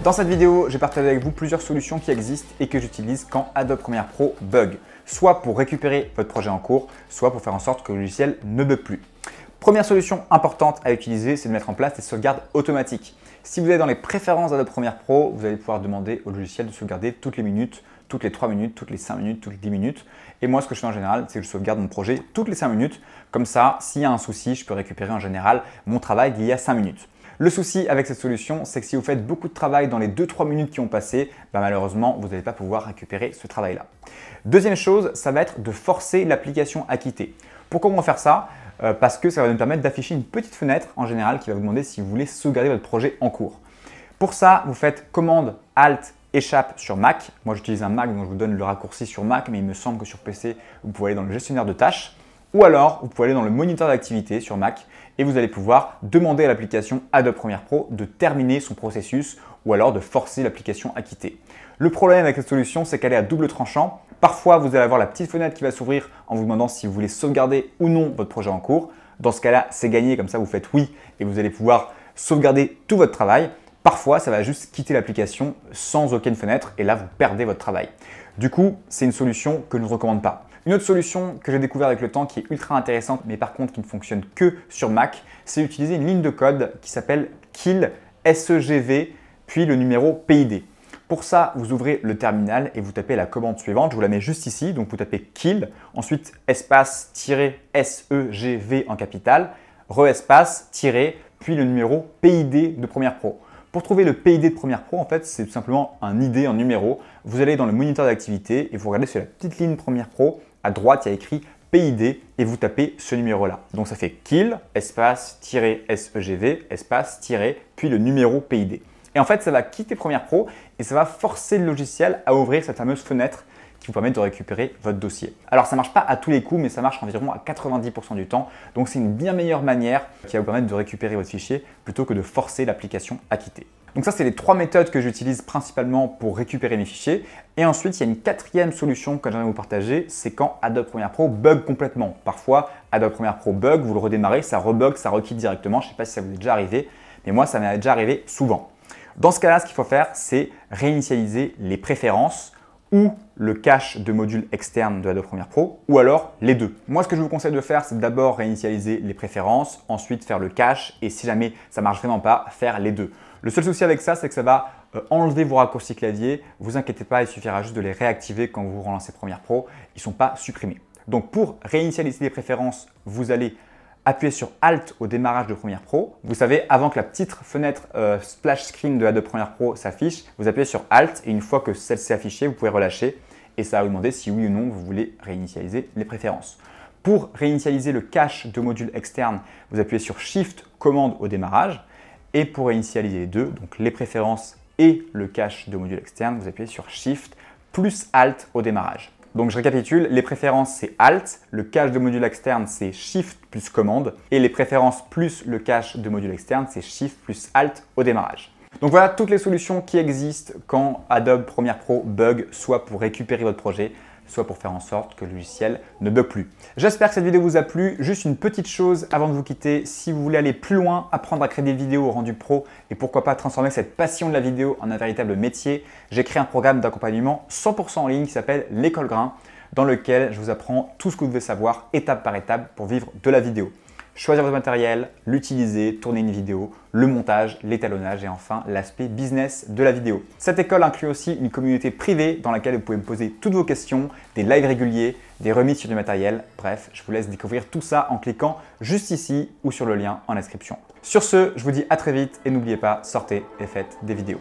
Dans cette vidéo, j'ai partagé avec vous plusieurs solutions qui existent et que j'utilise quand Adobe Premiere Pro bug, soit pour récupérer votre projet en cours, soit pour faire en sorte que le logiciel ne bug plus. Première solution importante à utiliser, c'est de mettre en place des sauvegardes automatiques. Si vous êtes dans les préférences d'Adobe Premiere Pro, vous allez pouvoir demander au logiciel de sauvegarder toutes les minutes, toutes les 3 minutes, toutes les 5 minutes, toutes les 10 minutes. Et moi, ce que je fais en général, c'est que je sauvegarde mon projet toutes les 5 minutes. Comme ça, s'il y a un souci, je peux récupérer en général mon travail d'il y a 5 minutes. Le souci avec cette solution, c'est que si vous faites beaucoup de travail dans les 2-3 minutes qui ont passé, malheureusement, vous n'allez pas pouvoir récupérer ce travail-là. Deuxième chose, ça va être de forcer l'application à quitter. Pourquoi on va faire ça? Parce que ça va nous permettre d'afficher une petite fenêtre en général qui va vous demander si vous voulez sauvegarder votre projet en cours. Pour ça, vous faites commande Alt échappe sur Mac. Moi, j'utilise un Mac, donc je vous donne le raccourci sur Mac, mais il me semble que sur PC, vous pouvez aller dans le gestionnaire de tâches. Ou alors, vous pouvez aller dans le moniteur d'activité sur Mac et vous allez pouvoir demander à l'application Adobe Premiere Pro de terminer son processus ou alors de forcer l'application à quitter. Le problème avec cette solution, c'est qu'elle est à double tranchant. Parfois, vous allez avoir la petite fenêtre qui va s'ouvrir en vous demandant si vous voulez sauvegarder ou non votre projet en cours. Dans ce cas-là, c'est gagné, comme ça vous faites oui et vous allez pouvoir sauvegarder tout votre travail. Parfois, ça va juste quitter l'application sans aucune fenêtre et là, vous perdez votre travail. Du coup, c'est une solution que je ne recommande pas. Une autre solution que j'ai découvert avec le temps qui est ultra intéressante, mais par contre qui ne fonctionne que sur Mac, c'est d'utiliser une ligne de code qui s'appelle kill segv puis le numéro PID. Pour ça, vous ouvrez le terminal et vous tapez la commande suivante. Je vous la mets juste ici. Donc, vous tapez kill, ensuite espace -segv en capital, re-espace, puis le numéro PID de Premiere Pro. Pour trouver le PID de Premiere Pro, en fait, c'est tout simplement un ID, un numéro. Vous allez dans le moniteur d'activité et vous regardez sur la petite ligne Premiere Pro. À droite, il y a écrit PID et vous tapez ce numéro-là. Donc, ça fait kill, espace, -segv, espace, puis le numéro PID. Et en fait, ça va quitter Premiere Pro et ça va forcer le logiciel à ouvrir cette fameuse fenêtre qui vous permet de récupérer votre dossier. Alors, ça ne marche pas à tous les coups, mais ça marche environ à 90% du temps. Donc, c'est une bien meilleure manière qui va vous permettre de récupérer votre fichier plutôt que de forcer l'application à quitter. Donc ça, c'est les 3 méthodes que j'utilise principalement pour récupérer mes fichiers. Et ensuite, il y a une 4e solution que j'aimerais vous partager, c'est quand Adobe Premiere Pro bug complètement. Parfois, Adobe Premiere Pro bug, vous le redémarrez, ça rebug, ça requitte directement. Je ne sais pas si ça vous est déjà arrivé, mais moi, ça m'est déjà arrivé souvent. Dans ce cas-là, ce qu'il faut faire, c'est réinitialiser les préférences ou le cache de module externe de Adobe Premiere Pro, ou alors les deux. Moi, ce que je vous conseille de faire, c'est d'abord réinitialiser les préférences, ensuite faire le cache, et si jamais ça ne marche vraiment pas, faire les deux. Le seul souci avec ça, c'est que ça va enlever vos raccourcis clavier. Vous inquiétez pas, il suffira juste de les réactiver quand vous relancez Premiere Pro. Ils ne sont pas supprimés. Donc, pour réinitialiser les préférences, vous allez appuyer sur Alt au démarrage de Premiere Pro. Vous savez, avant que la petite fenêtre splash screen de Adobe Premiere Pro s'affiche, vous appuyez sur Alt et une fois que celle-ci est affichée, vous pouvez relâcher et ça va vous demander si oui ou non vous voulez réinitialiser les préférences. Pour réinitialiser le cache de module externe, vous appuyez sur Shift commande au démarrage et pour réinitialiser les deux, donc les préférences et le cache de module externe, vous appuyez sur Shift plus Alt au démarrage. Donc je récapitule, les préférences c'est Alt, le cache de module externe c'est Shift plus commande et les préférences plus le cache de module externe c'est Shift plus Alt au démarrage. Donc voilà toutes les solutions qui existent quand Adobe Premiere Pro bug, soit pour récupérer votre projet, soit pour faire en sorte que le logiciel ne bug plus. J'espère que cette vidéo vous a plu. Juste une petite chose avant de vous quitter, si vous voulez aller plus loin, apprendre à créer des vidéos au rendu pro et pourquoi pas transformer cette passion de la vidéo en un véritable métier, j'ai créé un programme d'accompagnement 100% en ligne qui s'appelle l'École Grain, dans lequel je vous apprends tout ce que vous devez savoir étape par étape pour vivre de la vidéo. Choisir votre matériel, l'utiliser, tourner une vidéo, le montage, l'étalonnage et enfin l'aspect business de la vidéo. Cette école inclut aussi une communauté privée dans laquelle vous pouvez me poser toutes vos questions, des lives réguliers, des remises sur du matériel. Bref, je vous laisse découvrir tout ça en cliquant juste ici ou sur le lien en description. Sur ce, je vous dis à très vite et n'oubliez pas, sortez et faites des vidéos.